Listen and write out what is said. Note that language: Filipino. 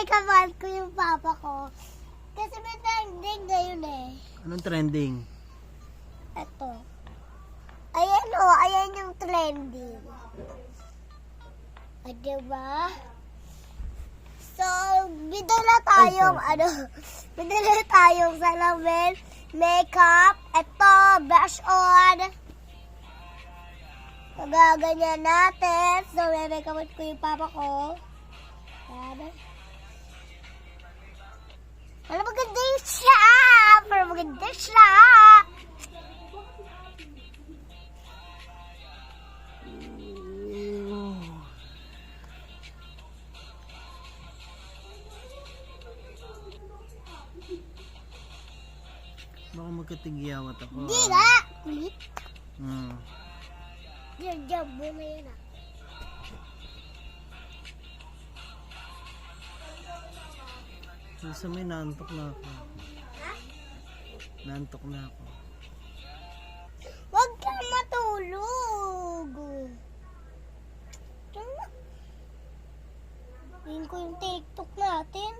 kamahal ko yung papa ko. Kasi may trending ngayon eh. Anong trending? Ito. Ayan o, ayan yung trending. O, diba? So, bidala tayong, bidala tayong salamin, makeup, ito, brush on. Magaganyan natin. So, re-recommend ko yung papa ko. Ayan. Para maganda siya! Para maganda siya! Baka magkatigyawat ako. Di nga! Kulit. Diyan mo na yan ah. Sa may naantok na ako. Ha? Naantok na ako. Huwag kang matulog. Tingin ko yung TikTok natin.